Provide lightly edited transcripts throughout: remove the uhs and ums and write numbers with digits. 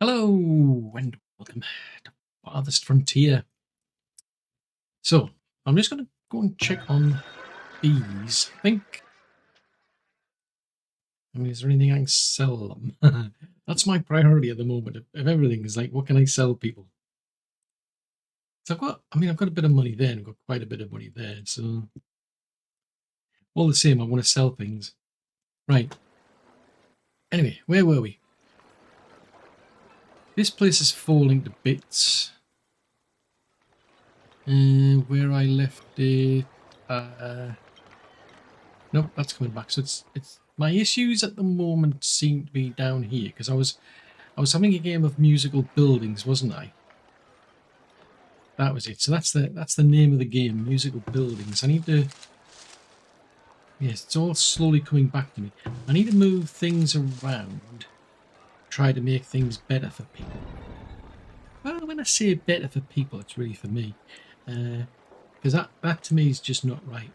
Hello and welcome to Farthest Frontier. So I'm just going to go and check on these. I mean, is there anything I can sell them? That's my priority at the moment. If everything is like, what can I sell people? So I've got a bit of money there, and I've got quite a bit of money there. So all the same, I want to sell things. Right. Anyway, where were we? This place is falling to bits. Where I left it, nope, that's coming back. So it's my issues at the moment seem to be down here because I was having a game of musical buildings, wasn't I? That was it. So that's the name of the game, musical buildings. I need to. Yes, it's all slowly coming back to me. I need to move things around, try to make things better for people. Well, when I say better for people, it's really for me, because that to me is just not right.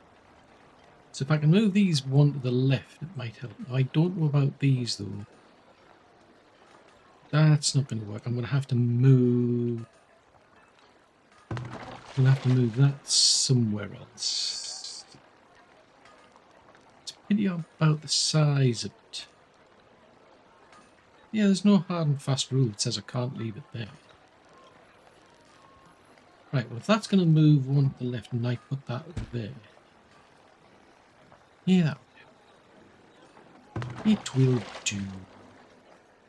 So if I can move these one to the left, it might help. I don't know about these though. That's not going to work. I'm going to have to move. That somewhere else. It's pretty about the size of it. Yeah, there's no hard and fast rule that says I can't leave it there. Right, well if that's going to move one to the left and I put that over there. Yeah, it will do.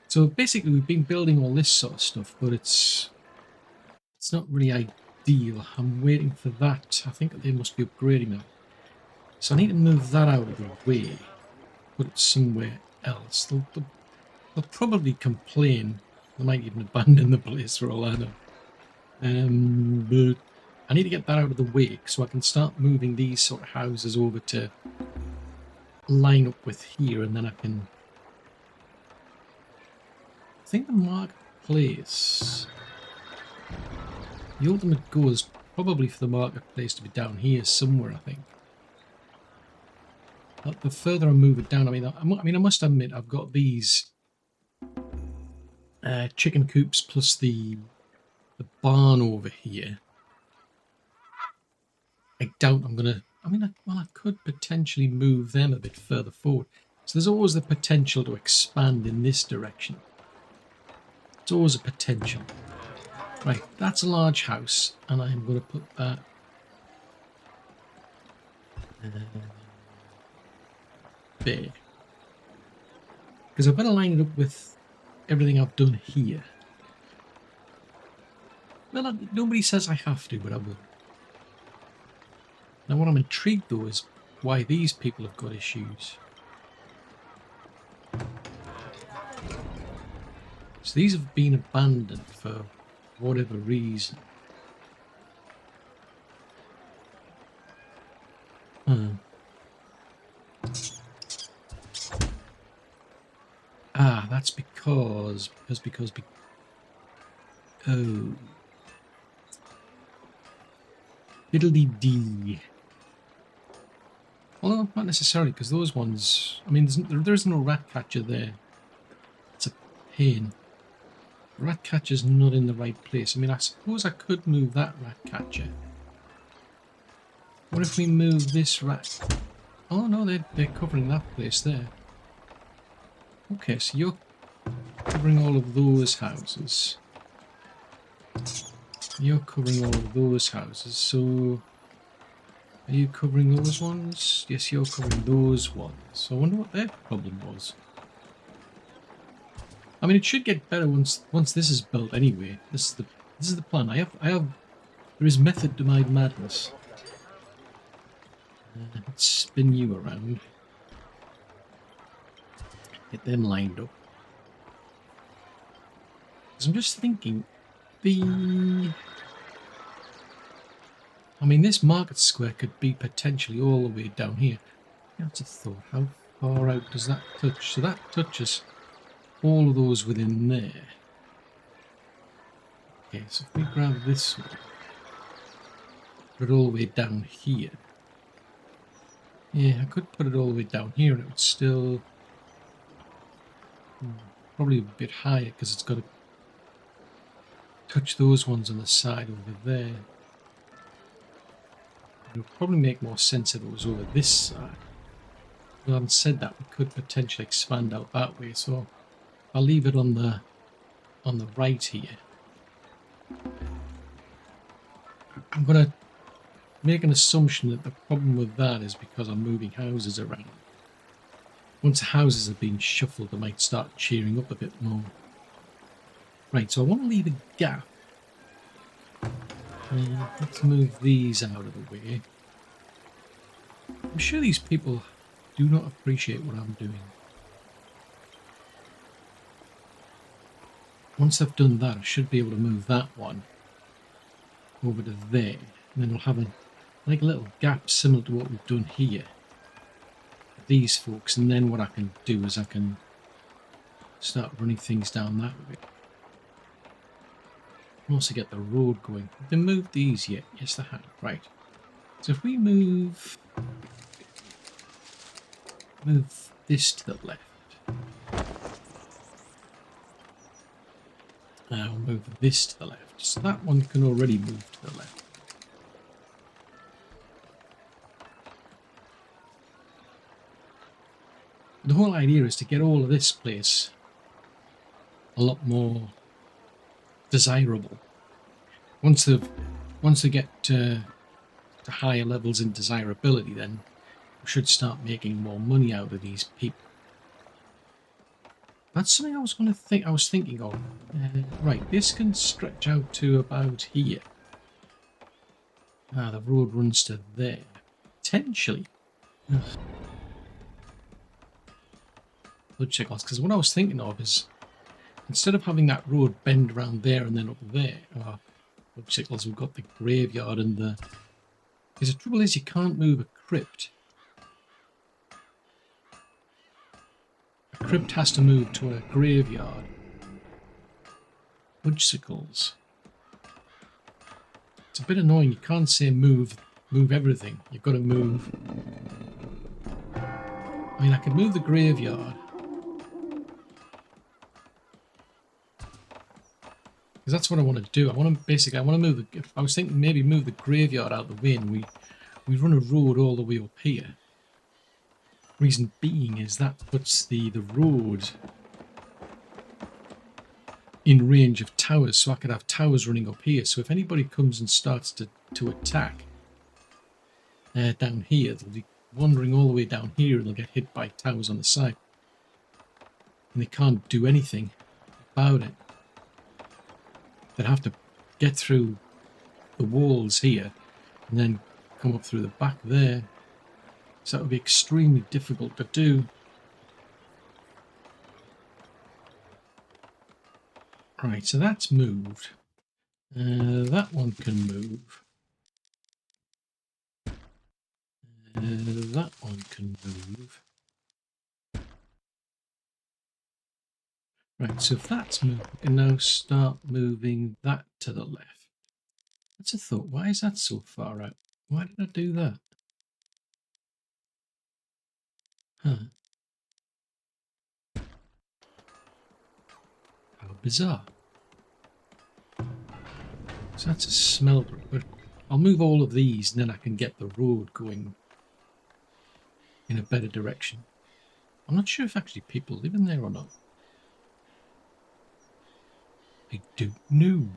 So basically we've been building all this sort of stuff, but it's not really ideal. I'm waiting for that. I think they must be upgrading now. So I need to move that out of the way. Put it somewhere else. They'll probably complain. They might even abandon the place for all I know. But I need to get that out of the way so I can start moving these sort of houses over to line up with here, and then I can. I think the marketplace. The ultimate goal is probably for the marketplace to be down here somewhere, I think. But the further I move it down, I must admit I've got these chicken coops plus the barn over here. I doubt I'm going to... I could potentially move them a bit further forward. So there's always the potential to expand in this direction. It's always a potential. Right, that's a large house, and I'm going to put that... there. Because I've got to line it up with everything I've done here. Well, nobody says I have to, but I will. Now what I'm intrigued though is why these people have got issues. So these have been abandoned for whatever reason. Ah, that's because... Oh. Fiddly-dee. Although, not necessarily, because those ones... I mean, there's no rat catcher there. It's a pain. The rat catcher's not in the right place. I mean, I suppose I could move that rat catcher. What if we move this rat... Oh no, they're covering that place there. Okay, so you're covering all of those houses. You're covering all of those houses, so... Are you covering those ones? Yes, you're covering those ones. So I wonder what their problem was. I mean, it should get better once this is built anyway. This is the plan. There is method to my madness. Let's spin you around. Get them lined up. Because I'm just thinking, I mean, this market square could be potentially all the way down here. That's a thought. How far out does that touch? So that touches all of those within there. Okay, so if we grab this one, put it all the way down here. Yeah, I could put it all the way down here and it would still... probably a bit higher because it's got a touch those ones on the side over there. It would probably make more sense if it was over this side. But having said that, we could potentially expand out that way, so I'll leave it on the right here. I'm going to make an assumption that the problem with that is because I'm moving houses around. Once the houses have been shuffled, I might start cheering up a bit more. Right, so I want to leave a gap. Let's move these out of the way. I'm sure these people do not appreciate what I'm doing. Once I've done that, I should be able to move that one over to there. And then we'll have a little gap similar to what we've done here. These folks, and then what I can do is I can start running things down that way. And also get the road going. Have they moved these yet? Yes, they have. Right. So if we move this to the left. I'll move this to the left. So that one can already move to the left. The whole idea is to get all of this place a lot more desirable. Once they get to higher levels in desirability, then we should start making more money out of these people. That's something I was thinking of. Right, this can stretch out to about here. The road runs to there. Potentially. Because what I was thinking of is, instead of having that road bend around there and then up there, we've got the graveyard and the... Because the trouble is you can't move a crypt. A crypt has to move to a graveyard. Fudgesicles. It's a bit annoying. You can't say move everything. You've got to move. I mean, I could move the graveyard. Because that's what I want to do. I want to move the... I was thinking maybe move the graveyard out of the way and we run a road all the way up here. Reason being is that puts the road in range of towers, so I could have towers running up here. So if anybody comes and starts to attack down here, they'll be wandering all the way down here and they'll get hit by towers on the side. And they can't do anything about it. They'd have to get through the walls here and then come up through the back there. So that would be extremely difficult to do. Right, so that's moved. That one can move. That one can move. Right, so if that's moved, we can now start moving that to the left. That's a thought. Why is that so far out? Why did I do that? Huh. How bizarre. So that's a smelter, but I'll move all of these and then I can get the road going in a better direction. I'm not sure if actually people live in there or not. I don't know.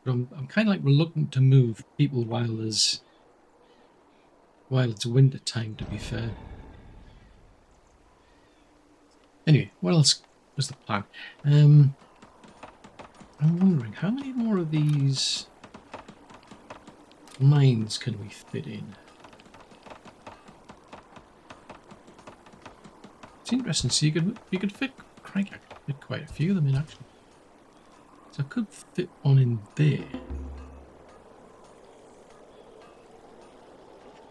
But I'm kind of like reluctant to move people while it's winter time, to be fair. Anyway, what else was the plan? I'm wondering how many more of these mines can we fit in? It's interesting. So you could fit quite a few of them in actually. So I could fit one in there.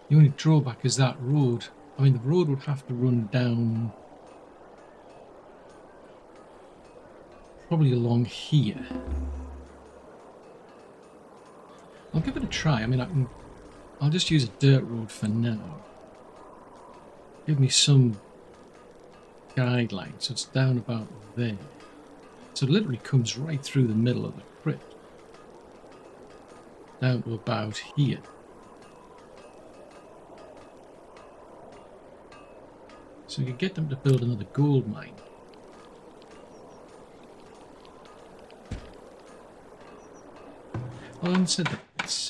The only drawback is that road. I mean, the road would have to run down probably along here. I'll give it a try. I mean, I'll just use a dirt road for now. Give me some guidelines. So it's down about there. So it literally comes right through the middle of the crypt. Down to about here. So we could get them to build another gold mine. Well, I said that. Let's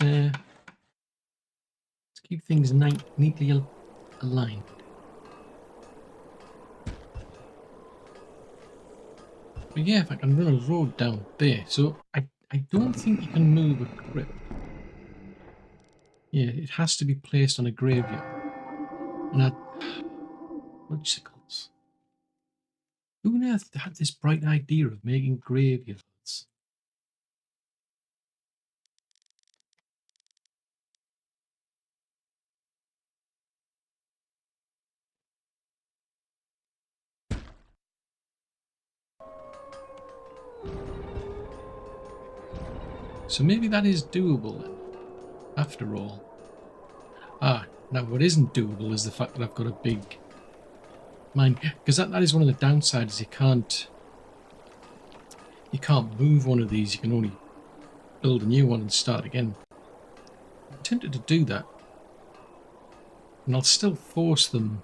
keep things neatly aligned. But yeah, if I can run a road down there. So I don't think you can move a crypt. Yeah, it has to be placed on a graveyard. And Logicals. Who on earth had this bright idea of making graveyards? So maybe that is doable then, after all. Ah, now what isn't doable is the fact that I've got a big mine, because that is one of the downsides. You can't move one of these. You can only build a new one and start again. I'm tempted to do that, and I'll still force them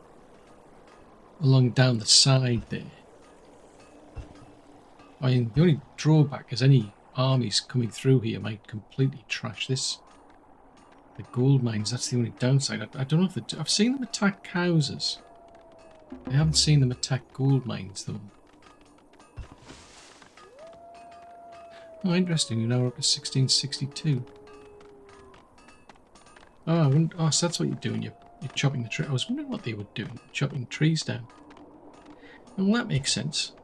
along down the side there. I mean, the only drawback is any armies coming through here might completely trash this. The gold mines, that's the only downside. I don't know if I've seen them attack houses. I haven't seen them attack gold mines though. Oh, interesting. You're now up to 1662. Oh, so that's what you're doing. You're chopping the tree. I was wondering what they were doing, chopping trees down. Well, that makes sense.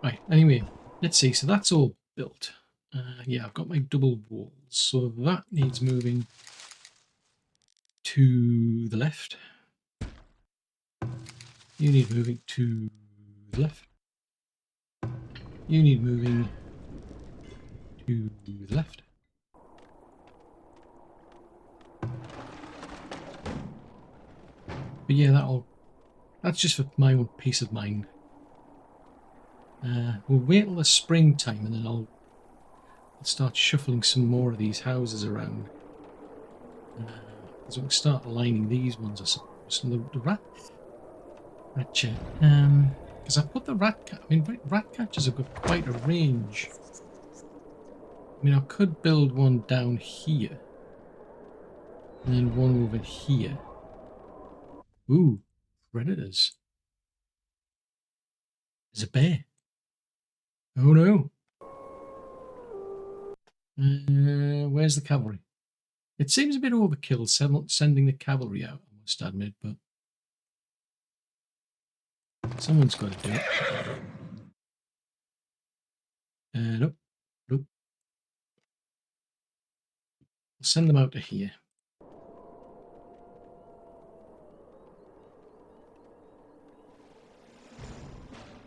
Right, anyway, let's see. So that's all built. Yeah, I've got my double walls. So that needs moving to the left. You need moving to the left. You need moving to the left. But yeah, that's just for my own peace of mind. We'll wait till the springtime and then I'll start shuffling some more of these houses around. So we'll start aligning these ones, I suppose. And the rat catcher. Because I put the rat catchers have got quite a range. I mean, I could build one down here. And then one over here. Ooh, predators. There's a bear. Oh no. Where's the cavalry? It seems a bit overkill sending the cavalry out, I must admit, but someone's got to do it. Nope. Nope. I'll send them out to here.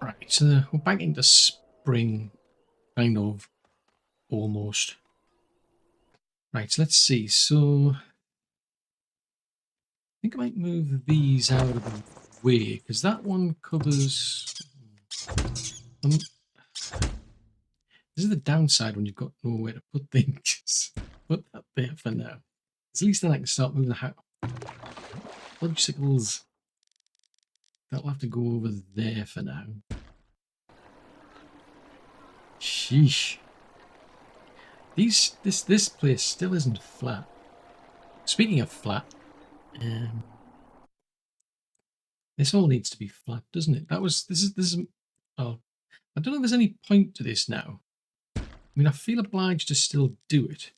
Right, so we're back into spring, kind of, almost. Right, so let's see. So I think I might move these out of the way, because that one covers... this is the downside when you've got nowhere to put things. Put that there for now. At least then I can start moving the house. Logicals. That'll have to go over there for now. Sheesh. This place still isn't flat. Speaking of flat, this all needs to be flat, doesn't it? This is. Oh, I don't know if there's any point to this now. I mean, I feel obliged to still do it.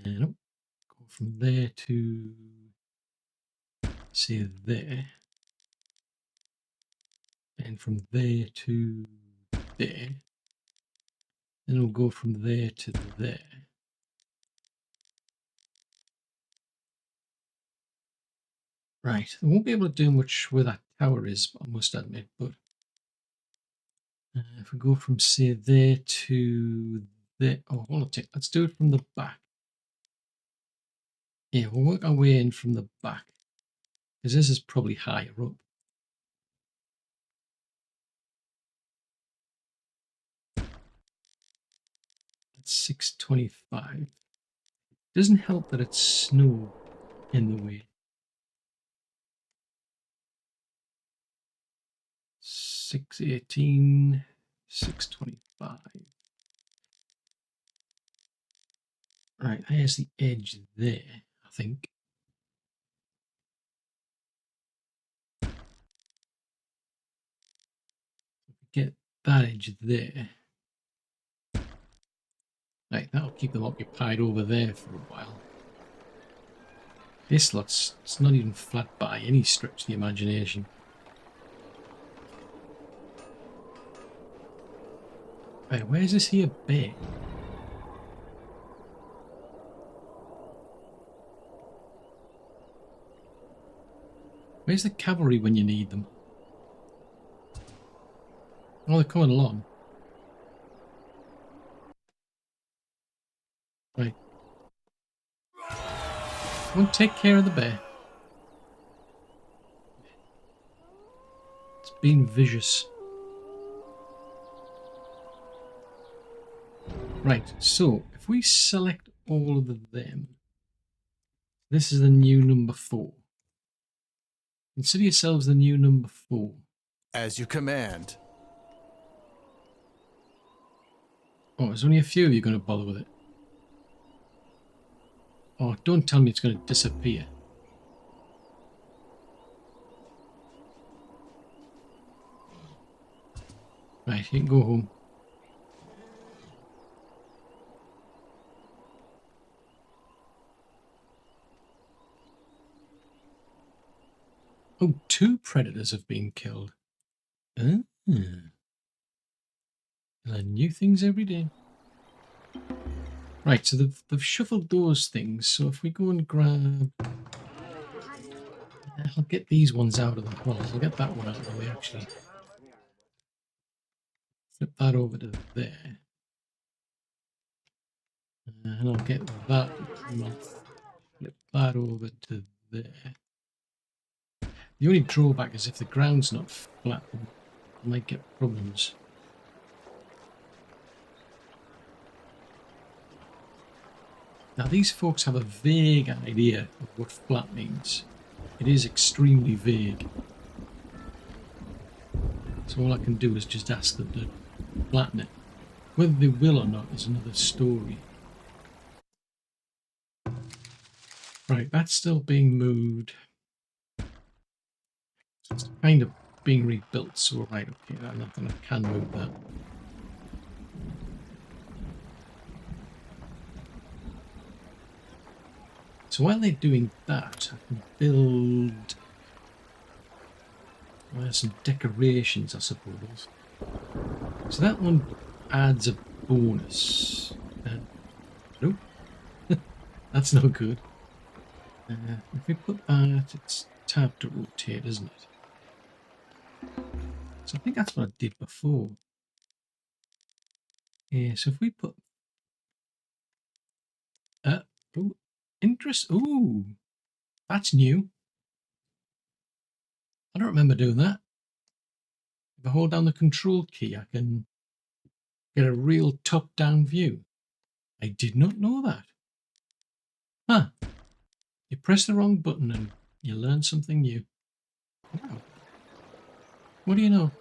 Nope. Go from there to say there, and from there to there. Then we'll go from there to there. Right, I won't be able to do much where that tower is, I must admit, but if we go from, say, there to there... Oh, hold on, let's do it from the back. Yeah, we'll work our way in from the back, because this is probably higher up. That's 625. Doesn't help that it's snow in the way. 618, 625. Right, there's the edge there, I think. Get that edge there. Right, that'll keep them occupied over there for a while. This lot's it's not even flat by any stretch of the imagination. Right, where's this here bay? Where's the cavalry when you need them? Oh, they're coming along. Right. Won't take care of the bear. It's been vicious. Right, so if we select all of them, this is the new number 4. Consider yourselves the new number 4. As you command. Oh, there's only a few of you going to bother with it. Oh, don't tell me it's going to disappear. Right, you can go home. Oh, 2 predators have been killed. I learn new things every day. Right, so they've shuffled those things. So if we go and grab... I'll get these ones out of the... Well, I'll get that one out of the way, actually. Flip that over to there. And I'll get that one. Flip that over to there. The only drawback is if the ground's not flat, I might get problems. Now these folks have a vague idea of what flat means. It is extremely vague. So all I can do is just ask them to flatten it. Whether they will or not is another story. Right, that's still being moved. It's kind of being rebuilt, so right, okay, I can move that. So while they're doing that, I can build some decorations, I suppose. So that one adds a bonus. Nope, that's no good. If we put that, it's tab to rotate, isn't it? So I think that's what I did before. Yeah, so if we put... ooh, interest... Ooh, that's new. I don't remember doing that. If I hold down the control key, I can get a real top-down view. I did not know that. Huh. You press the wrong button and you learn something new. Wow. What do you know?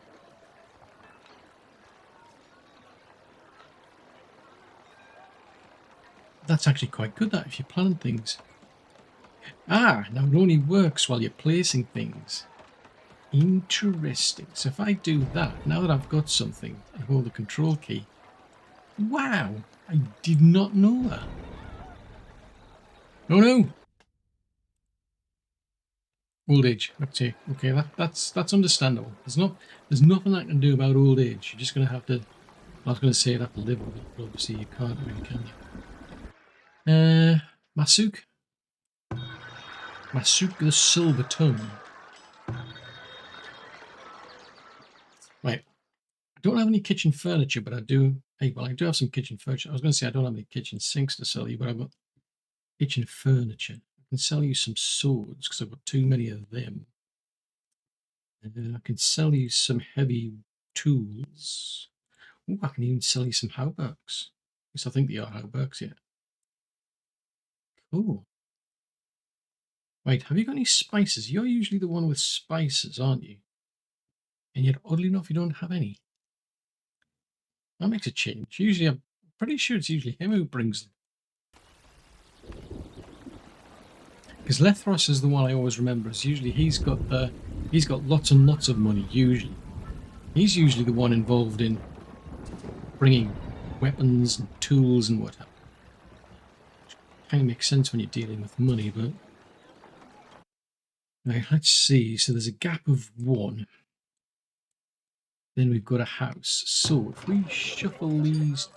That's actually quite good, that, if you plan things. Ah, now it only works while you're placing things. Interesting. So if I do that, now that I've got something, I hold the control key. Wow, I did not know that. Oh no! Old age. Okay, that's understandable. There's nothing I can do about old age. You're just gonna have to... I was gonna say you'd have to live with it, but obviously you can't really, can you? Masuk the Silver Tongue. Right. I don't have any kitchen furniture, but I do... Hey, well, I do have some kitchen furniture. I was going to say I don't have any kitchen sinks to sell you, but I've got kitchen furniture. I can sell you some swords, because I've got too many of them. I can sell you some heavy tools. Ooh, I can even sell you some hauberks. least I think they are how it works, yeah. Cool. Right, have you got any spices? You're usually the one with spices, aren't you? And yet, oddly enough, you don't have any. That makes a change. Usually, I'm pretty sure it's usually him who brings them. Because Lethros is the one I always remember. Is usually he's got lots and lots of money. Usually, he's usually the one involved in bringing weapons and tools and what have you. Kind of makes sense when you're dealing with money, but right. Let's see. So there's a gap of 1. Then we've got a house. So if we shuffle these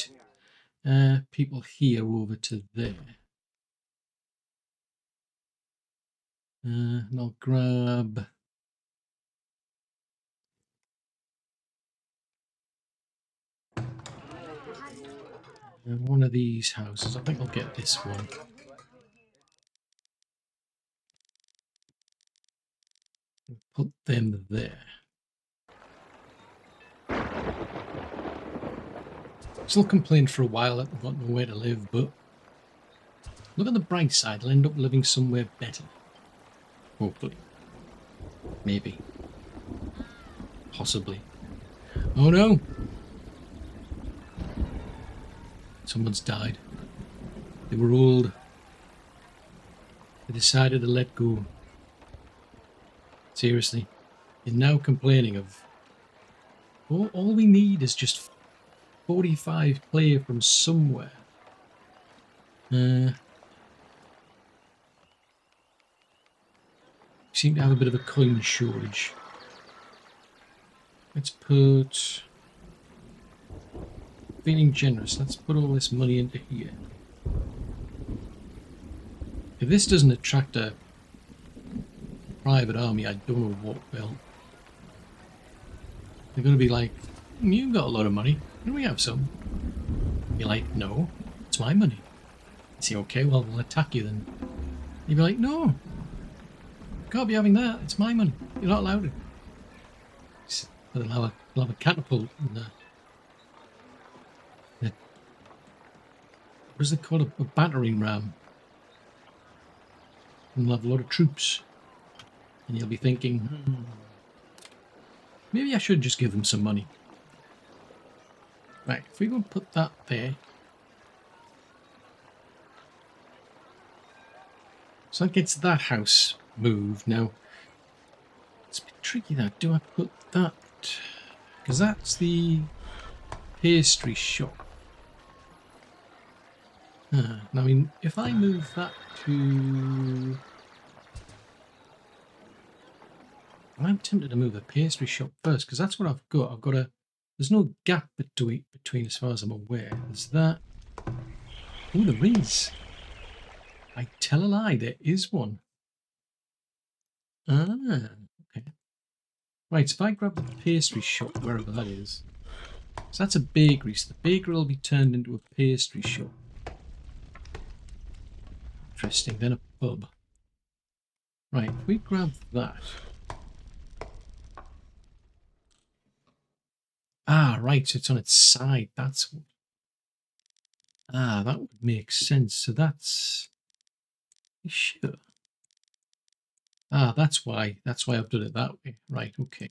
people here over to there. And I'll grab one of these houses. I think I'll get this one. Put them there. Still complained for a while that they've got nowhere to live, but look on the bright side, they'll end up living somewhere better. Hopefully. Maybe. Possibly. Oh no! Someone's died. They were old. They decided to let go. Seriously. You're now complaining of... All we need is just 45 player from somewhere. Seem to have a bit of a coin shortage. Let's put... Feeling generous. Let's put all this money into here. If this doesn't attract a private army, I don't know what will. They're going to be like, you've got a lot of money. Can we have some? You're like, no, it's my money. You say, okay, well, we'll attack you then. You'd be like, no, can't be having that. It's my money. You're not allowed it. They'll have a catapult and what is it called? A battering ram. And they'll have a lot of troops. And you'll be thinking, maybe I should just give them some money. Right, if we go and put that there. So that gets that house moved. Now, it's a bit tricky that. Do I put that? Because that's the pastry shop. Now, I mean, if I move that to... I'm tempted to move the pastry shop first, because that's what I've got. I've got a... There's no gap between as far as I'm aware. There's that. Oh, there is. I tell a lie, there is one. Ah, okay. Right, so if I grab the pastry shop, wherever that is. So that's a bakery, so the bakery will be turned into a pastry shop. Interesting, then a pub. Right, if we grab that. Ah, right, so it's on its side, that's what. Ah, that would make sense. So that's... Sure. Ah, that's why I've done it that way. Right, okay.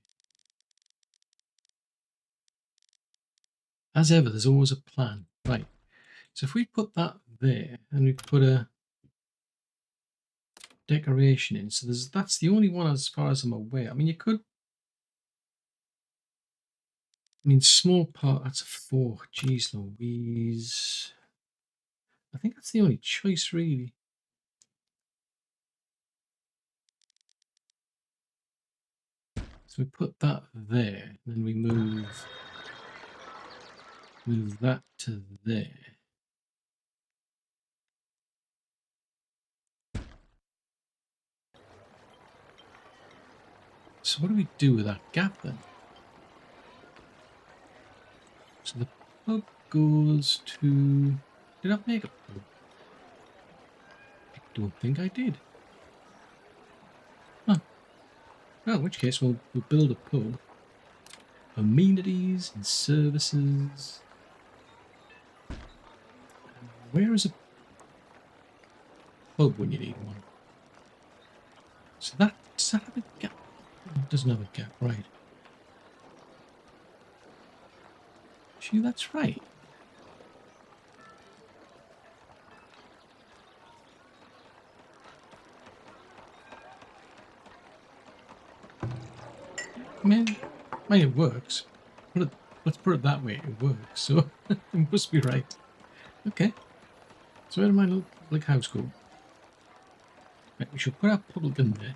As ever, there's always a plan. Right, so if we put that there, and we put a decoration in, so that's the only one as far as I'm aware. I mean, you could... I mean, small part, that's a 4. Jeez Louise. I think that's the only choice, really. So we put that there, and then we move that to there. So what do we do with that gap then? So the pub goes to... Did I make a pub? I don't think I did. Huh. Well, in which case we'll build a pub. Amenities and services. Where is a plug when you need one? So that, does that have a gap? It doesn't have a gap, right. Gee, that's right. I mean, it works. Let's put it that way, it works, so it must be right. Okay. So where did my little public house go? Right, we should put our public in there.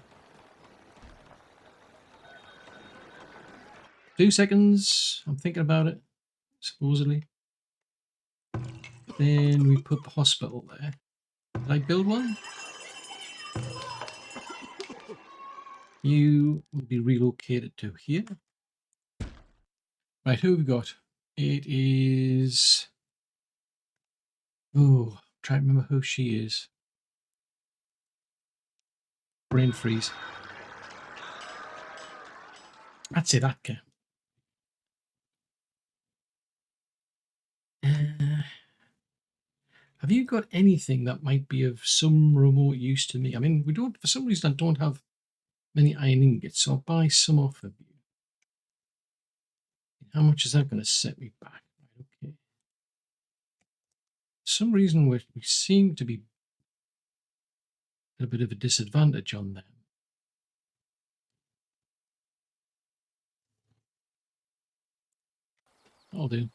2 seconds. I'm thinking about it, supposedly. Then we put the hospital there. Did I build one? You will be relocated to here. Right, who have we got? It is... Oh, try to remember who she is. Brain freeze. I'd say that guy. Have you got anything that might be of some remote use to me? I mean, we don't, for some reason, I don't have many iron ingots, so I'll buy some off of you. How much is that going to set me back? Okay. For some reason, we seem to be at a bit of a disadvantage on them. I'll do.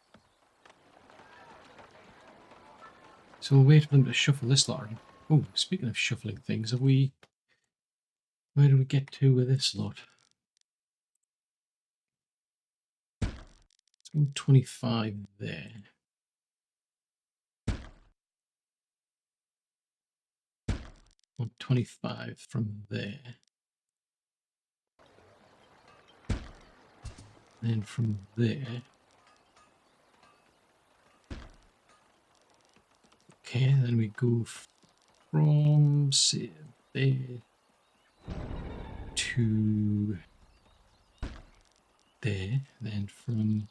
So we'll wait for them to shuffle this lot. Oh, speaking of shuffling things, have we... Where do we get to with this lot? It's 125 there. $125 from there. Then from there. Okay, then we go from, say, there to there. Then from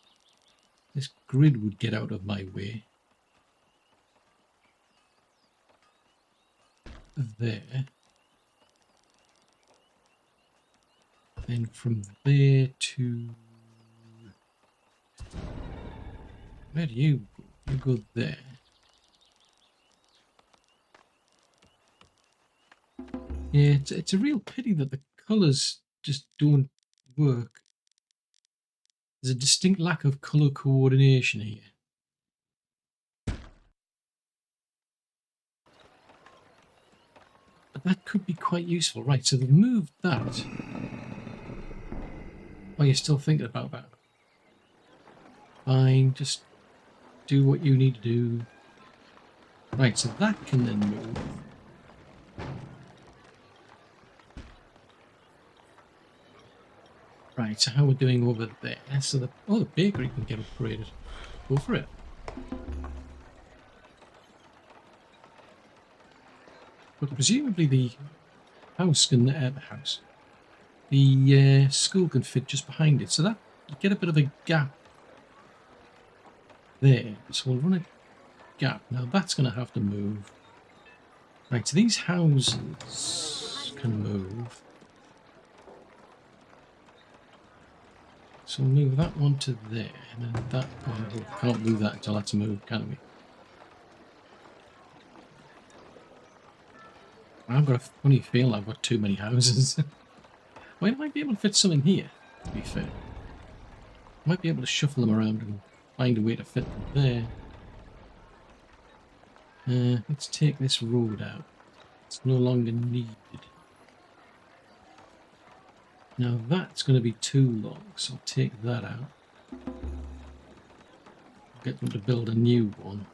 this grid would get out of my way. There. Then from there to... Where do you go? You go there. Yeah, it's a real pity that the colours just don't work. There's a distinct lack of colour coordination here. But that could be quite useful. Right, so they've moved that. Oh, you're still thinking about that? Fine, just do what you need to do. Right, so that can then move. Right, so how we're doing over there. So the bakery can get upgraded. Go for it. But presumably the house can the school can fit just behind it. So that you get a bit of a gap there. So we'll run a gap. Now that's going to have to move. Right, so these houses can move. So we'll move that one to there, and then that one. We can't move that until that's moved, can we? I've got a funny feeling I've got too many houses. Well, I might be able to fit some in here, to be fair. I might be able to shuffle them around and find a way to fit them there. Let's take this road out. It's no longer needed. Now that's going to be too long, so I'll take that out. Get them to build a new one.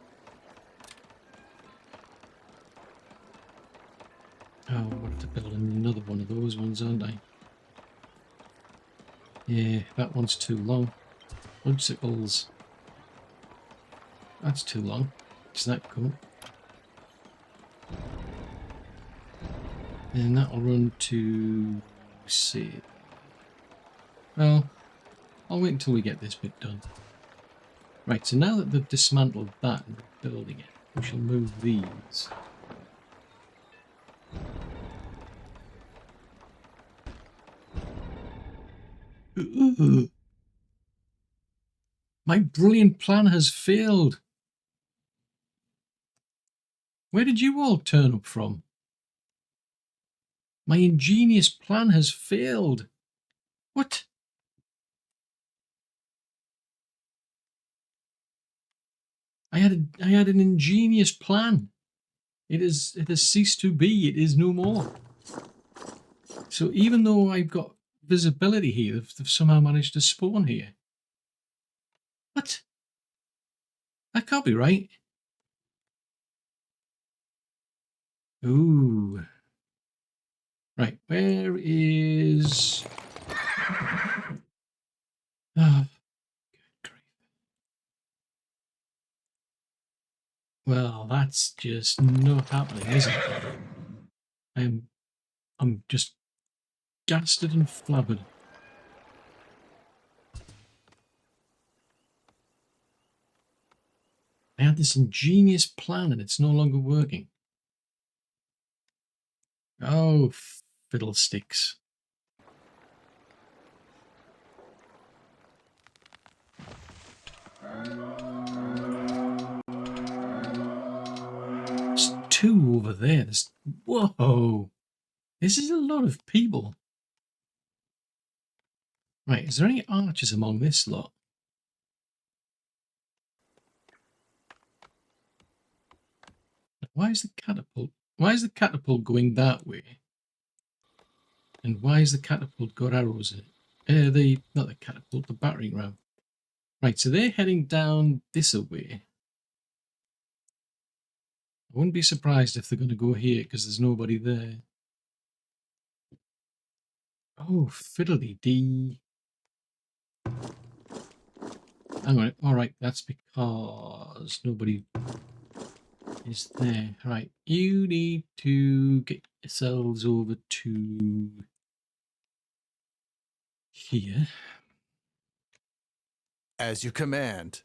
Oh, I'll have to build another one of those ones, aren't I? Yeah, that one's too long. Obstacles. That's too long. Does that come? And that'll run to... see. Well, I'll wait until we get this bit done. Right, so now that they've dismantled that and we're building it, We shall move these. Ooh. My brilliant plan has failed. Where did you all turn up from? My ingenious plan has failed. What? I had an ingenious plan. It has ceased to be. It is no more. So even though I've got visibility here, they've somehow managed to spawn here. What? That can't be right. Ooh. Right, where is... Oh, good grief. Well, that's just not happening, is it? I'm just gasted and flabbered. I had this ingenious plan and it's no longer working. Oh, fiddlesticks. There's two over there. Whoa. This is a lot of people. Right, is there any archers among this lot? Why is the catapult going that way? And why has the catapult got arrows in it? Not the catapult, the battering ram. Right, so they're heading down this way. I wouldn't be surprised if they're going to go here because there's nobody there. Oh, fiddly-dee. Hang on. All right, that's because nobody is there. Right, you need to get yourselves over to here. As you command.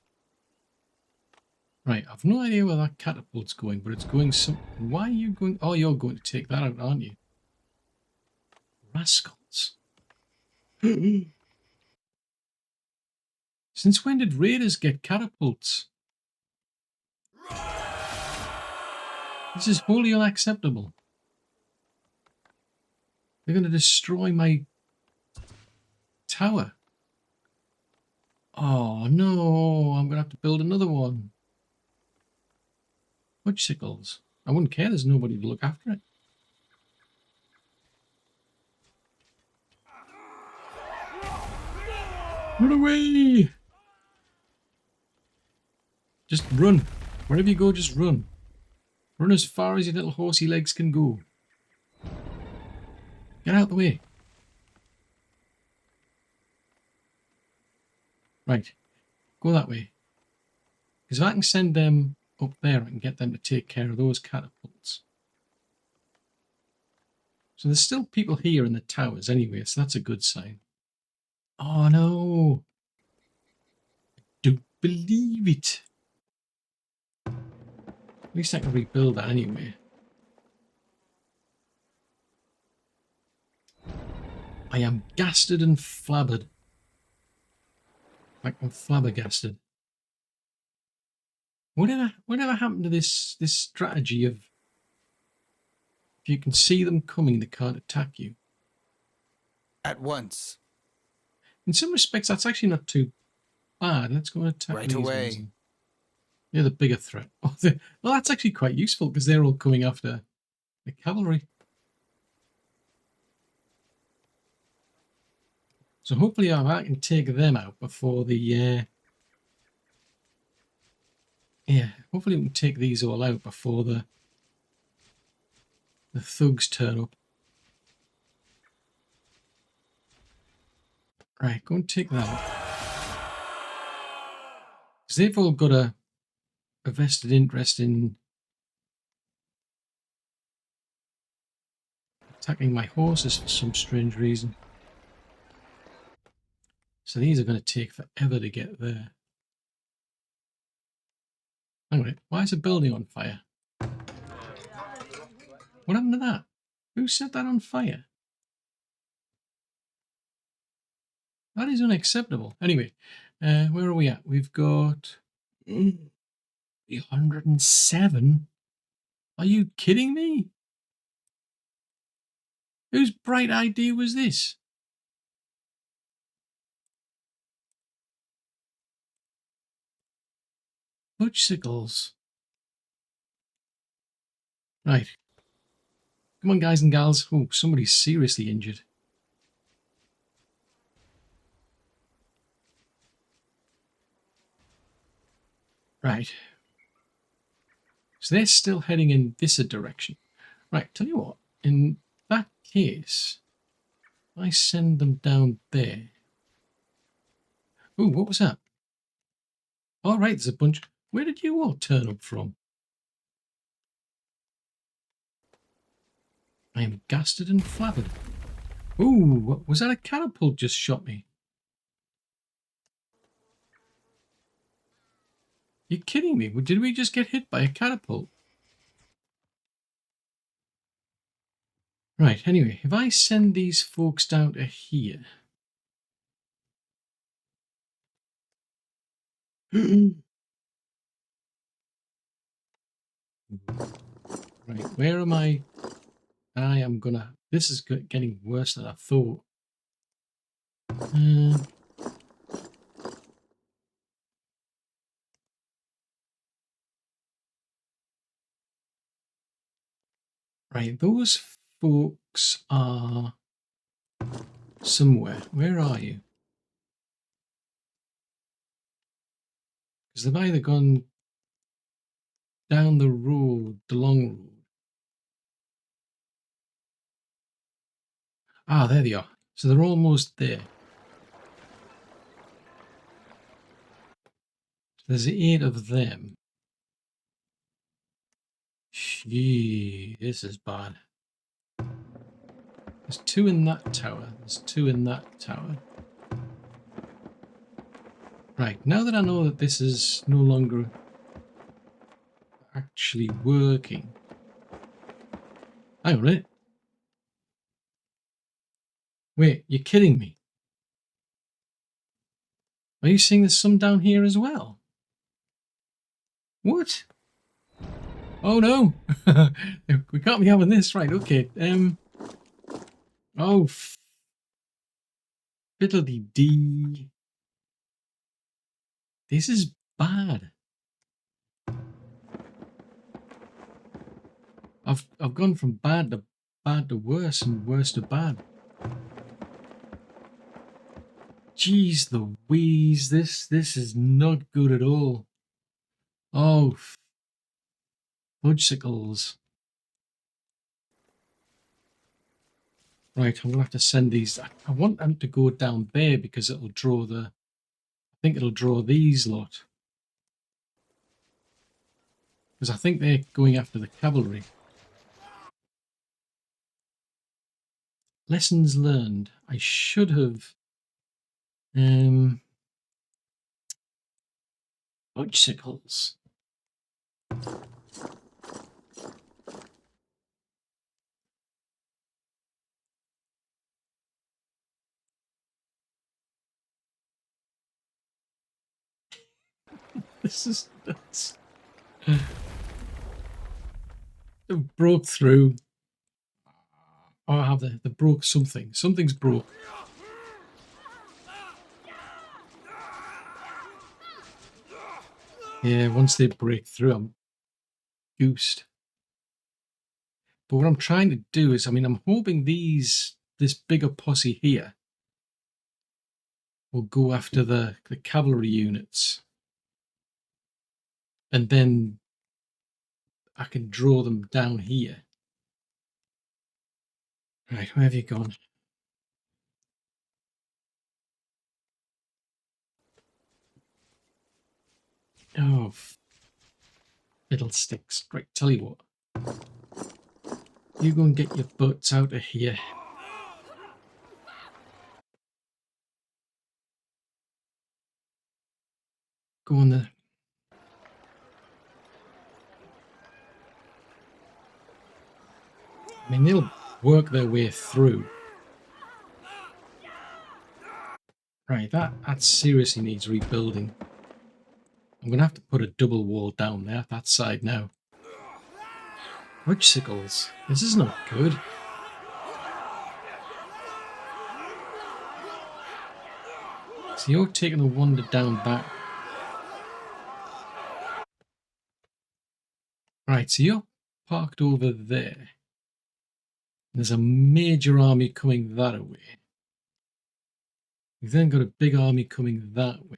Right, I've no idea where that catapult's going, but it's going some... Why are you going... Oh, you're going to take that out, aren't you? Rascals. Since when did raiders get catapults? This is wholly unacceptable. They're going to destroy my tower. Oh, no. I'm going to have to build another one. Fudgesicles. I wouldn't care. There's nobody to look after it. Run away! Just run. Wherever you go, just run. Run as far as your little horsey legs can go. Get out of the way. Right. Go that way. Because if I can send them up there, I can get them to take care of those catapults. So there's still people here in the towers anyway, so that's a good sign. Oh no! Don't believe it. At least I can rebuild that anyway. I am gasted and flabbered. Like I'm flabbergasted. Whatever happened to this strategy of if you can see them coming, they can't attack you? At once. In some respects, that's actually not too bad. Let's go and attack Right these away. ones. They're the bigger threat. Oh, well, that's actually quite useful because they're all coming after the cavalry. So hopefully I can take them out before the... yeah, hopefully we can take these all out before the thugs turn up. Right, go and take that out. Because they've all got a vested interest in attacking my horses for some strange reason. So these are going to take forever to get there. Hang on a minute. Why is a building on fire? What happened to that? Who set that on fire? That is unacceptable. Anyway, where are we at? We've got 107. Are you kidding me? Whose bright idea was this? Fudgesicles. Right. Come on, guys and gals. Oh, somebody's seriously injured. Right. So they're still heading in this direction. Right, tell you what. In that case, I send them down there. Ooh, what was that? All right, there's a bunch. Where did you all turn up from? I am gasted and flabbered. Ooh, was that a catapult just shot me? You're kidding me? Did we just get hit by a catapult? Right, anyway, if I send these folks down to here... Right, where am I? I am gonna... This is getting worse than I thought. Right, those folks are somewhere. Where are you? Because they've either gone down the road, the long road. Ah, there they are. So they're almost there. So there's 8 of them. Gee, this is bad. There's 2 in that tower. There's 2 in that tower. Right, now that I know that this is no longer actually working. Hang on a minute. Wait, you're kidding me. Are you seeing there's some down here as well? What? Oh no! We can't be having this. Right, okay. Oh, fiddly-dee. This is bad. I've gone from bad to worse and worse to bad. Jeez Louise, this is not good at all. Oh, fudgesicles. Right, I'm gonna have to send these. I want them to go down there because it'll draw the. I think it'll draw these lot. Because I think they're going after the cavalry. Lessons learned. I should have. Fudgesicles. This is nuts. It broke through. Oh, I have they broke something. Something's broke. Yeah, once they break through, I'm goosed. But what I'm trying to do is, I mean, I'm hoping this bigger posse here will go after the cavalry units. And then I can draw them down here. Right, where have you gone? Oh, fiddlesticks. Right, tell you what. You go and get your butts out of here. Go on there. I mean, they'll work their way through. Right, that seriously needs rebuilding. I'm going to have to put a double wall down there, that side now. Whichsicles, this is not good. So you're taking the wonder down back. Right, so you're parked over there. There's a major army coming that way. We've then got a big army coming that way.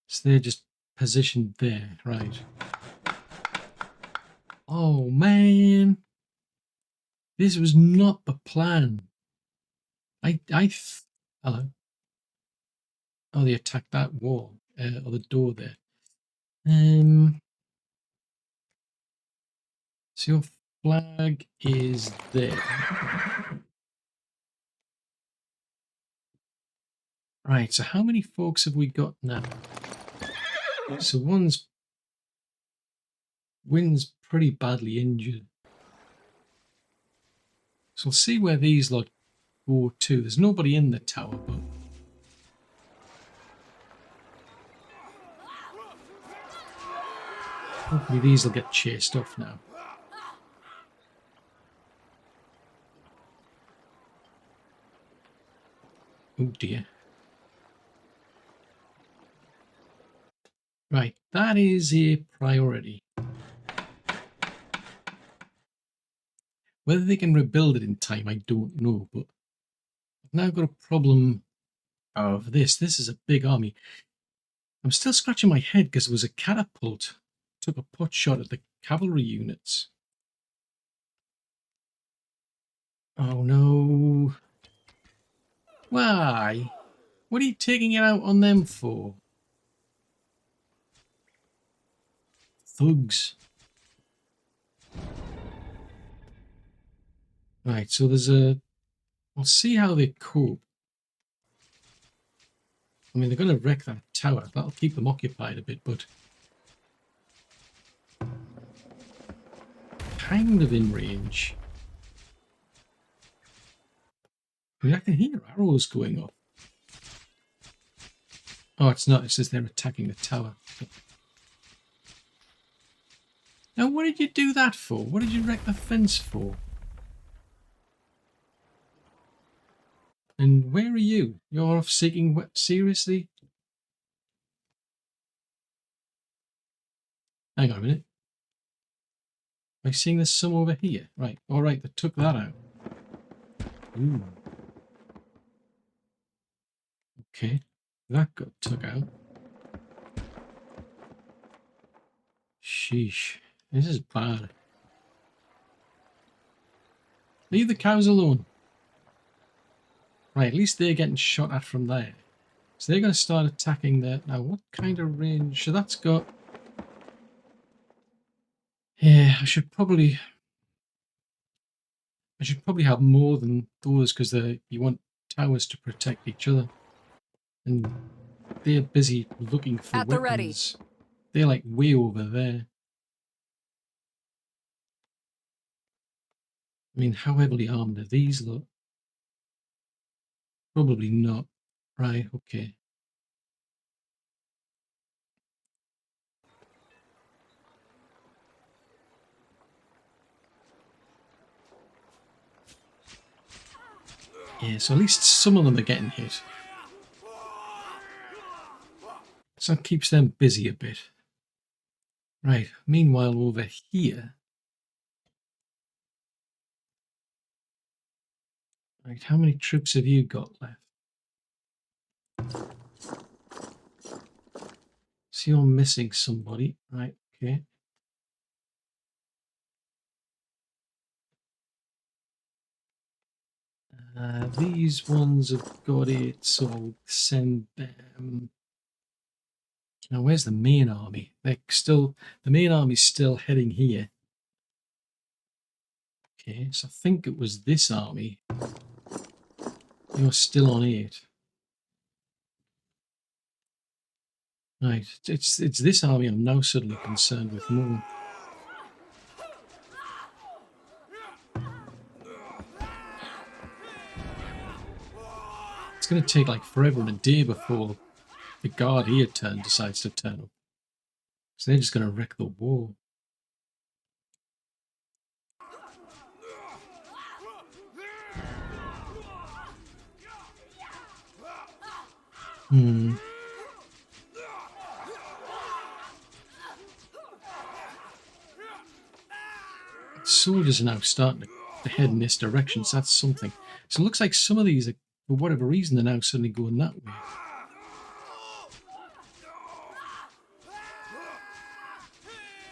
So they're just positioned there, right. Oh man, this was not the plan. Hello. Oh, they attacked that wall, or the door there. So your flag is there. Right, so how many folks have we got now? So Wynn's pretty badly injured. So we'll see where these lot go to. There's nobody in the tower, but hopefully these will get chased off now. Oh dear. Right, that is a priority. Whether they can rebuild it in time, I don't know, but I've now got a problem of this. This is a big army. I'm still scratching my head because there was a catapult. Took a pot shot at the cavalry units. Oh no. Why? What are you taking it out on them for? Thugs. Right, so there's a... We'll see how they cope. I mean, they're going to wreck that tower. That'll keep them occupied a bit, but... kind of in range. I mean, I can hear arrows going off. Oh, it's not. It says they're attacking the tower. Now, what did you do that for? What did you wreck the fence for? And where are you? You're off seeking what? Seriously? Hang on a minute. Am I seeing there's some over here? Right. All right, they took that out. Ooh. Okay. That got took out. Sheesh. This is bad. Leave the cows alone. Right, at least they're getting shot at from there. So they're going to start attacking there. Now, what kind of range? So that's got... Yeah, I should probably have more than those because you want towers to protect each other. And they're busy looking for At the weapons. ready. They're like way over there. I mean, how heavily armed are these look? Probably not. Right, okay. Yeah, so at least some of them are getting hit. So that keeps them busy a bit. Right, meanwhile over here... Right, how many troops have you got left? So you're missing somebody. Right, okay. These ones have got it, so I'll send them... Now, where's the main army? The main army's still heading here. Okay, so I think it was this army. You're still on 8. Right, it's this army I'm now suddenly concerned with more. going to take like forever and a day before the guard here decides to turn up. So they're just going to wreck the wall. Soldiers are now starting to head in this direction, so that's something. So it looks like some of these, are, for whatever reason, they're now suddenly going that way.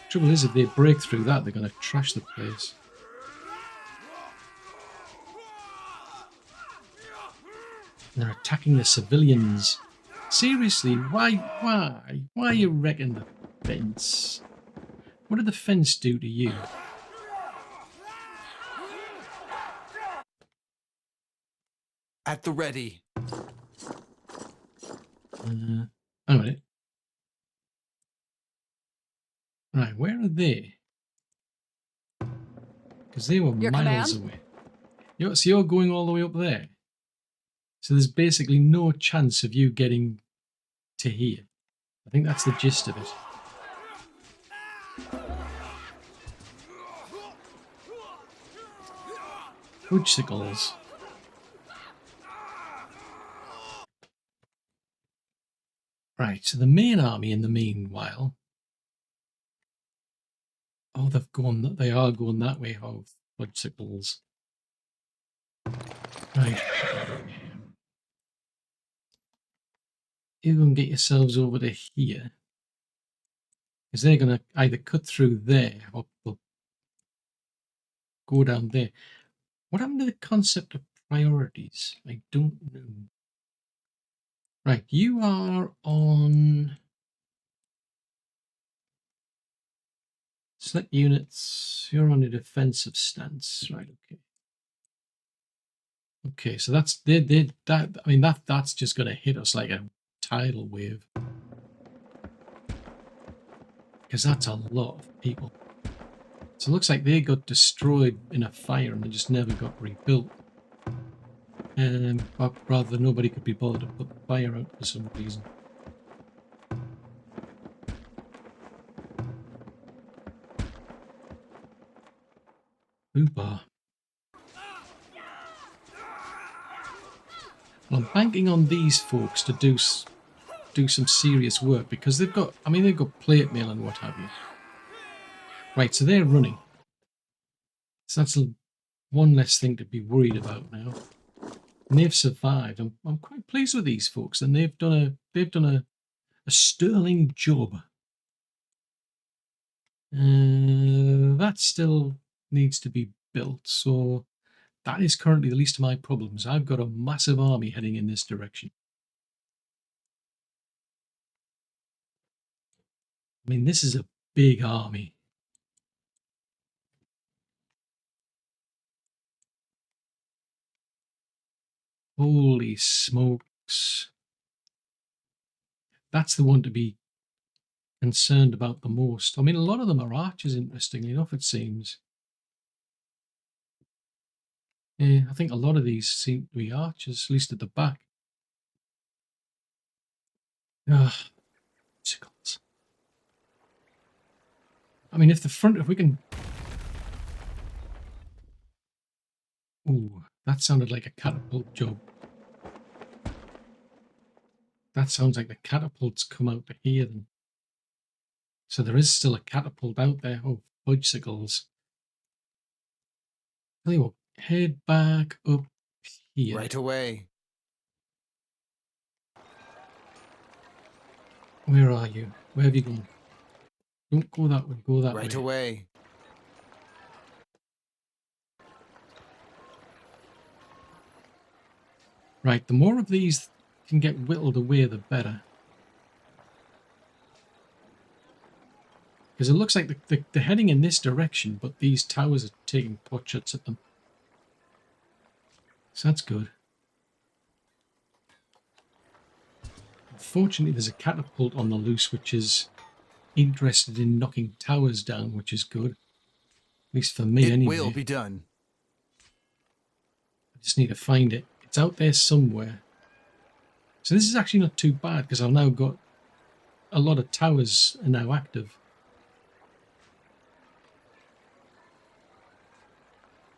Trouble is, if they break through that, they're going to trash the place. And they're attacking the civilians. Seriously, why are you wrecking the fence? What did the fence do to you? At the ready. Hang on a minute. Right, where are they? Because they were Your miles command? away. So you're going all the way up there. So there's basically no chance of you getting to here. I think that's the gist of it. Fudgesicles. Right, so the main army in the meanwhile. Oh, they are going that way. Oh, fudgesicles. Right. You go and get yourselves over to here. Because they're going to either cut through there or go down there. What happened to the concept of priorities? I don't know. Right, you are on... Select units. You're on a defensive stance. Right, okay. Okay, so that's... that's just going to hit us like a tidal wave. Because that's a lot of people. So it looks like they got destroyed in a fire and they just never got rebuilt. But rather nobody could be bothered to put the fire out for some reason. Oopa. Well, I'm banking on these folks to do some serious work because they've got plate mail and what have you. Right, so they're running. So that's one less thing to be worried about now. And they've survived. I'm quite pleased with these folks, and they've done a sterling job. That still needs to be built, so that is currently the least of my problems. I've got a massive army heading in this direction. I mean, this is a big army. Holy smokes. That's the one to be concerned about the most. I mean, a lot of them are archers, interestingly enough, it seems. Yeah, I think a lot of these seem to be archers, at least at the back. Ugh. Sickles. I mean, if we can... Ooh, that sounded like a catapult job. That sounds like the catapults come out to here then. So there is still a catapult out there. Oh, fudgesicles. Tell you what, head back up here. Right away. Where are you? Where have you gone? Don't go that way, go that way. Right away. Right, the more of these can get whittled away, the better. Because it looks like they're heading in this direction, but these towers are taking pot shots at them. So that's good. Unfortunately, there's a catapult on the loose, which is interested in knocking towers down, which is good. At least for me, anyway. It will be done. I just need to find it. It's out there somewhere. So this is actually not too bad because I've now got a lot of towers are now active.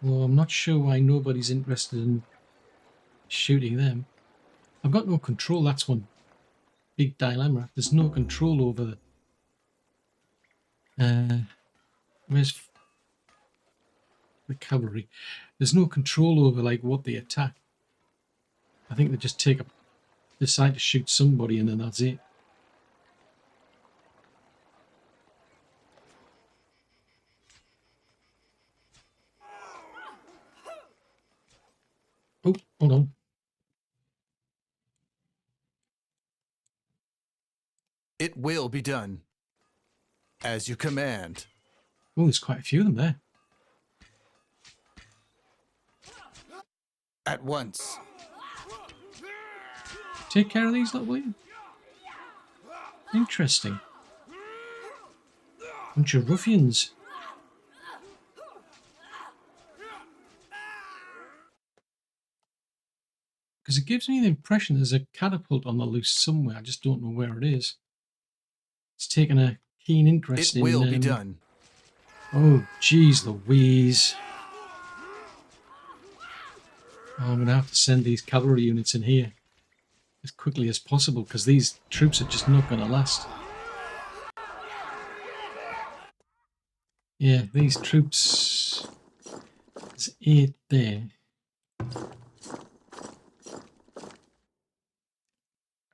Well, I'm not sure why nobody's interested in shooting them. I've got no control. That's one big dilemma. There's no control over the... where's the cavalry? There's no control over like what they attack. I think they just decide to shoot somebody and then that's it. Oh, hold on. It will be done. As you command. Oh, there's quite a few of them there. At once. Take care of these, lot, will you? Interesting. Bunch of ruffians. Because it gives me the impression there's a catapult on the loose somewhere. I just don't know where it is. It's taken a keen interest in... It will be done. Oh, geez Louise. Oh, I'm going to have to send these cavalry units in here as quickly as possible because these troops are just not going to last. Yeah, these troops... There's 8 there.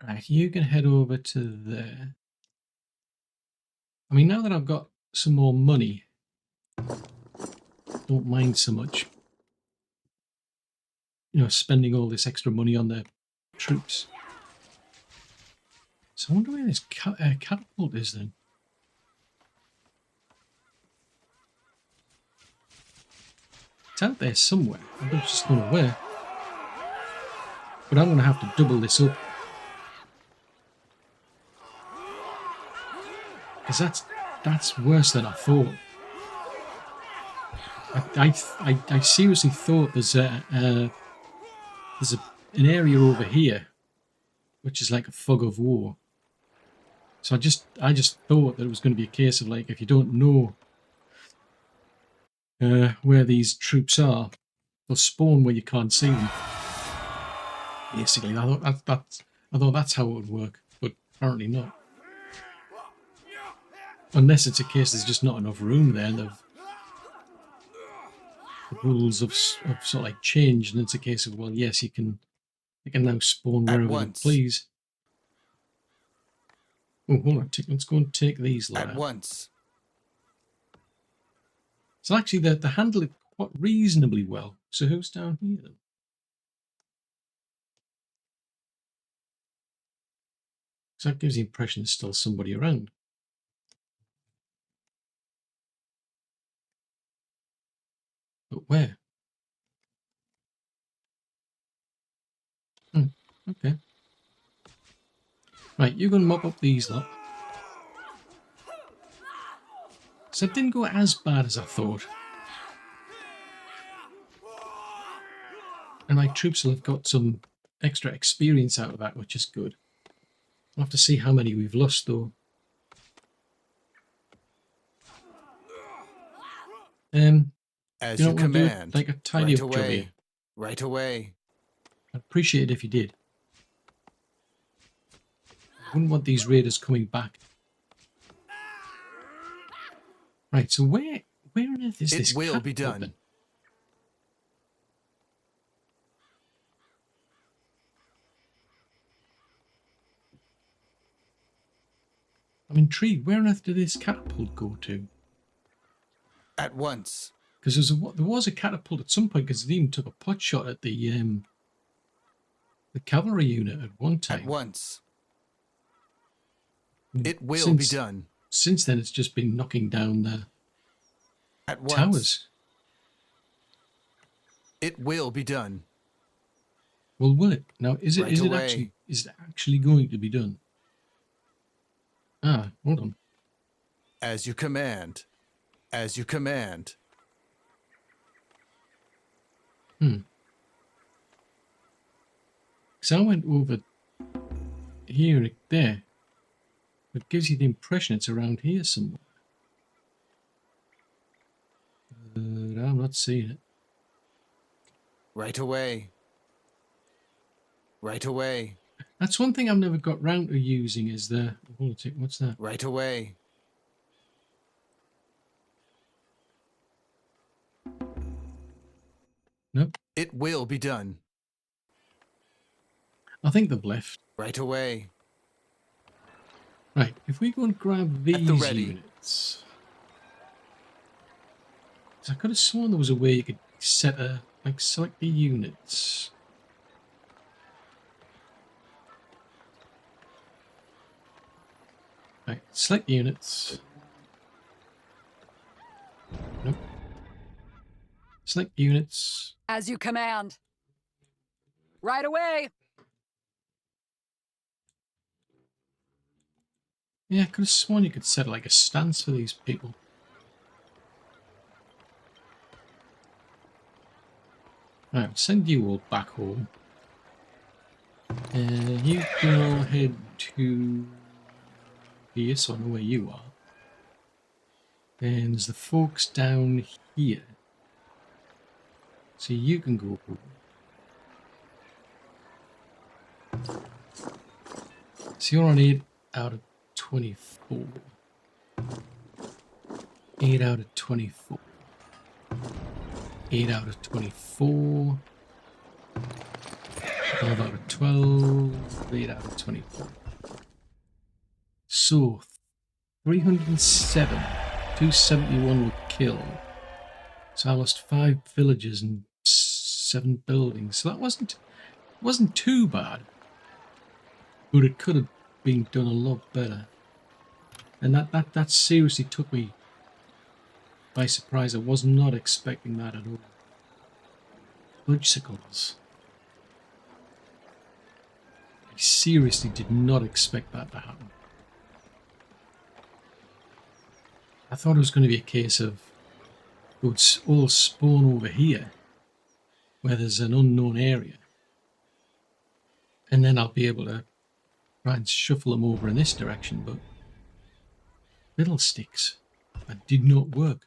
Right, you can head over to there. I mean, now that I've got some more money, don't mind so much, you know, spending all this extra money on the troops. So I wonder where this catapult is then. It's out there somewhere. I just don't know where. But I'm going to have to double this up. Because that's worse than I thought. I seriously thought there's an area over here which is like a fog of war. So I just thought that it was going to be a case of like, if you don't know where these troops are, they'll spawn where you can't see them. Basically, I thought that's how it would work, but apparently not. Unless it's a case there's just not enough room there, and the rules of sort of like changed, and it's a case of, well, yes, you can now spawn wherever you please. Oh, hold on, let's go and take these lot at once. So actually, they handle it quite reasonably well. So who's down here then? So that gives the impression there's still somebody around. But where? Oh, okay. Right, you can mop up these lot. So it didn't go as bad as I thought. And my troops will have got some extra experience out of that, which is good. I'll have to see how many we've lost, though. As you you don't want to do it like a tidy up job here. Right away. I'd appreciate it if you did. I wouldn't want these raiders coming back. Right, so where on earth is this? It will be done. Then? I'm intrigued. Where on earth did this catapult go to? At once. Because there was a catapult at some point, because it even took a pot shot at the cavalry unit at one time. At once. And it will be done. Since then, it's just been knocking down the towers. It will be done. Well, will it? Now, is it actually going to be done? Ah, hold on. As you command. As you command. So I went over hearing it there. It gives you the impression it's around here somewhere. But I'm not seeing it. Right away. Right away. That's one thing I've never got round to using is the... What's that? Right away. Nope. It will be done. I think they've left. Right away. Right, if we go and grab these At the ready. units... I could have sworn there was a way you could set a... like, select the units. Right, select units. Nope. Select units. As you command. Right away. Yeah, I could have sworn you could set like a stance for these people. Right, send you all back home. You can all head to here, so I know where you are. And there's the folks down here. So you can go home. So you're on 8 out of 24. 8 out of 24. 8 out of 24. 12 out of 12. 8 out of 24. So 307. 271 were killed. So I lost 5 villages and 7 buildings. So that wasn't too bad. But it could have been done a lot better. And that seriously took me by surprise. I was not expecting that at all. Fudgesicles. I seriously did not expect that to happen. I thought it was going to be a case of it would all spawn over here, where there's an unknown area. And then I'll be able to try and shuffle them over in this direction, but fiddlesticks, that did not work.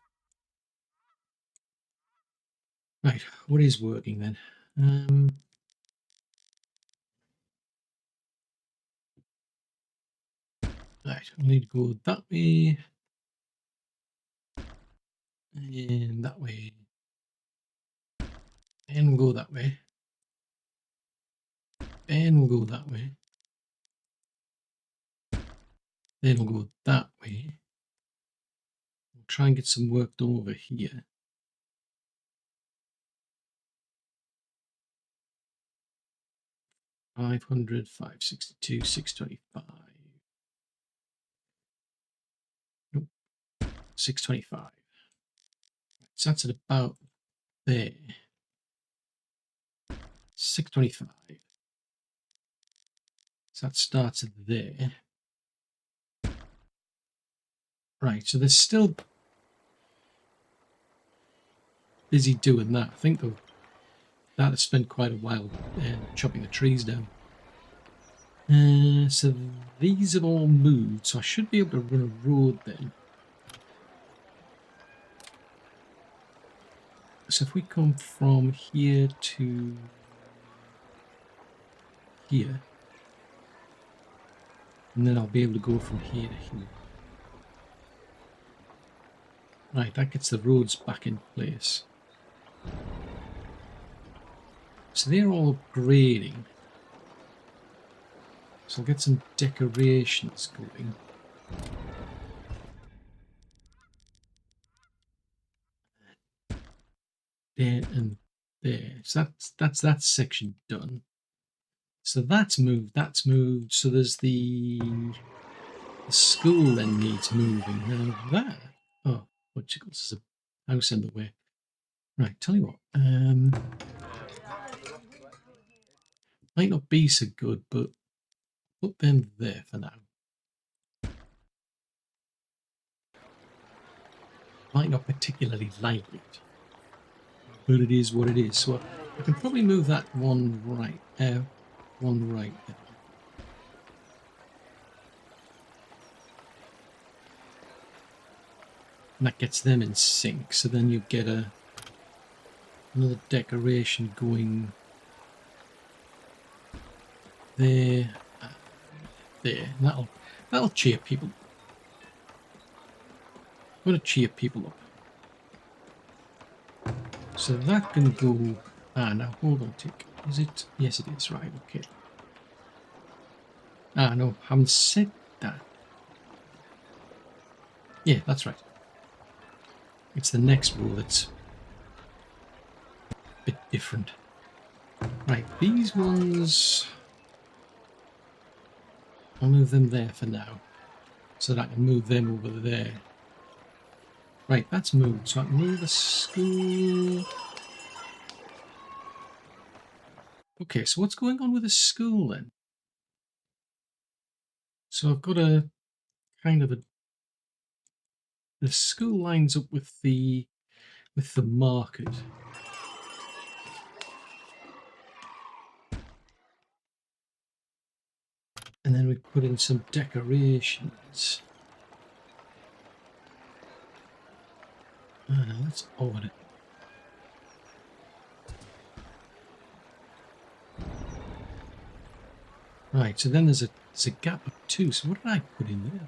Right, what is working then? Right, I need to go that way. And that way. And we'll go that way. And we'll go that way. Then we'll go that way. We'll try and get some work done over here. $500, $562, $625. Nope. $625. So that's at about there. $625. So that starts at there. Right, so they're still busy doing that. I think they'll that has spent quite a while chopping the trees down. So these have all moved, so I should be able to run a road then. So if we come from here to here, and then I'll be able to go from here to here. Right, that gets the roads back in place. So they're all upgrading. So I'll get some decorations going. There and there. So that's that section done. So that's moved, that's moved. So there's the school then needs moving. Now that, oh, what chickles is a house in the way. Right, tell you what, might not be so good, but put them there for now. Might not particularly like it, but it is what it is. So I can probably move that one right there. And that gets them in sync. So then you get another decoration going there, there. And that'll cheer people. I'm going to cheer people up. So that can go. Now hold on, tick. Is it? Yes, it is. Right. Okay. No, haven't said that. Yeah, that's right. It's the next row that's a bit different. Right, these ones, I'll move them there for now, so that I can move them over there. Right, that's moved, so I can move the school. Okay, so what's going on with the school then? So I've got a kind of the school lines up with the market. And then we put in some decorations. No, that's odd. Right, so then there's a gap of 2. So what did I put in there?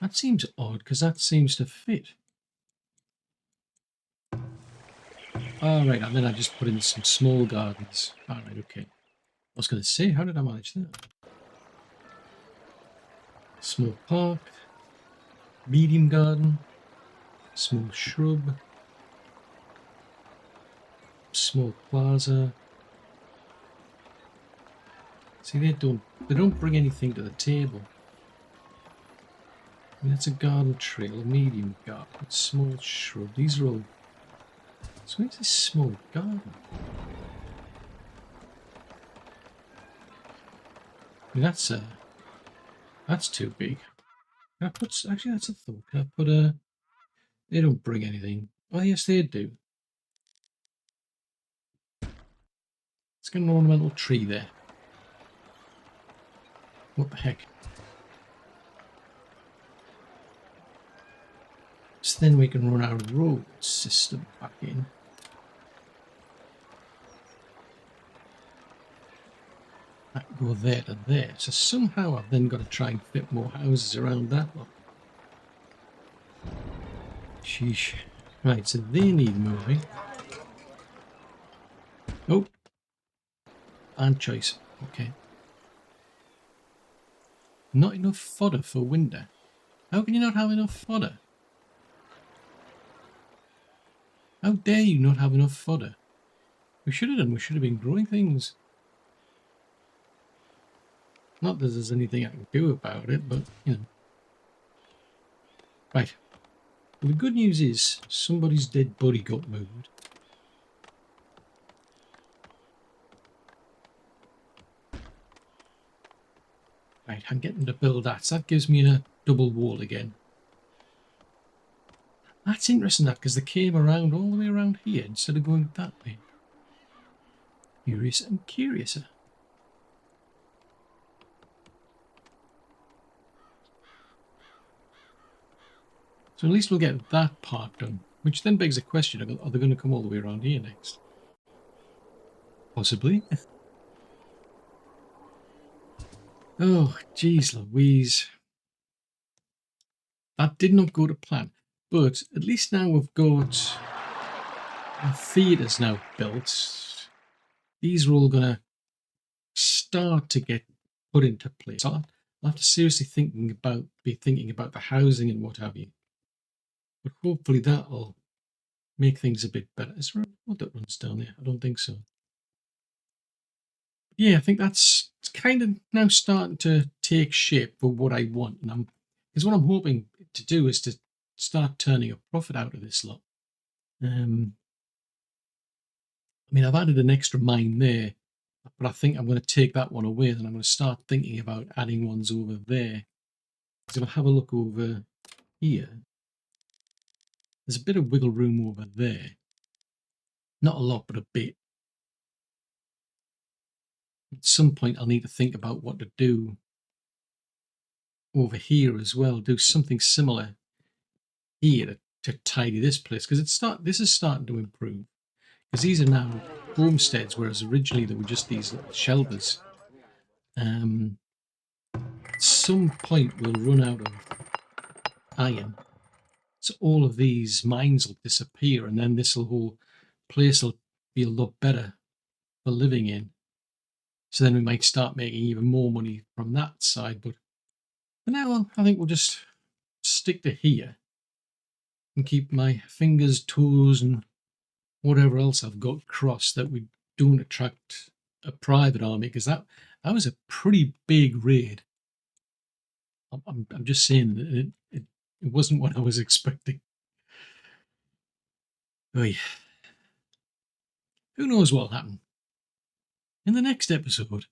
That seems odd because that seems to fit. Alright, and then I just put in some small gardens. Alright, okay. I was going to say, how did I manage that? Small park, medium garden, small shrub, small plaza. See, they don't bring anything to the table. I mean, that's a garden trail, a medium garden, a small shrub. These are all. So where's this small garden? I mean, that's too big. Can I put, actually, that's a thought. Can I put a? They don't bring anything. Oh yes, they do. Let's get an ornamental tree there. What the heck? So then we can run our road system back in. That go there to there. So somehow I've then got to try and fit more houses around that one. Sheesh. Right, so they need moving. Oh. And choice. Okay. Not enough fodder for winter. How can you not have enough fodder? How dare you not have enough fodder? We should have done. We should have been growing things. Not that there's anything I can do about it, but, you know. Right. Well, the good news is somebody's dead body got moved. Right, I'm getting to build that. So that gives me a double wall again. That's interesting, that, because they came around all the way around here instead of going that way. Curious and curiouser. So at least we'll get that part done, which then begs the question, are they going to come all the way around here next? Possibly. Oh, geez Louise. That did not go to plan. But at least now we've got our theatres now built. These are all going to start to get put into place. So I'll have to seriously be thinking about the housing and what have you. But hopefully that'll make things a bit better. Is there a road that runs down there? I don't think so. Yeah, I think that's kind of now starting to take shape for what I want. And because what I'm hoping to do is to start turning a profit out of this lot. I mean, I've added an extra mine there, but I think I'm going to take that one away, and I'm going to start thinking about adding ones over there. Because if I have a look over here, there's a bit of wiggle room over there. Not a lot, but a bit. At some point, I'll need to think about what to do over here as well, do something similar here to tidy this place, because this is starting to improve, because these are now homesteads, whereas originally they were just these little shelters. At some point we'll run out of iron, so all of these mines will disappear, and then this whole place will be a lot better for living in. So then we might start making even more money from that side. But for now, I think we'll just stick to here and keep my fingers, toes, and whatever else I've got crossed that we don't attract a private army, because that was a pretty big raid. I'm just saying that it wasn't what I was expecting. Oy. Who knows what'll happen in the next episode?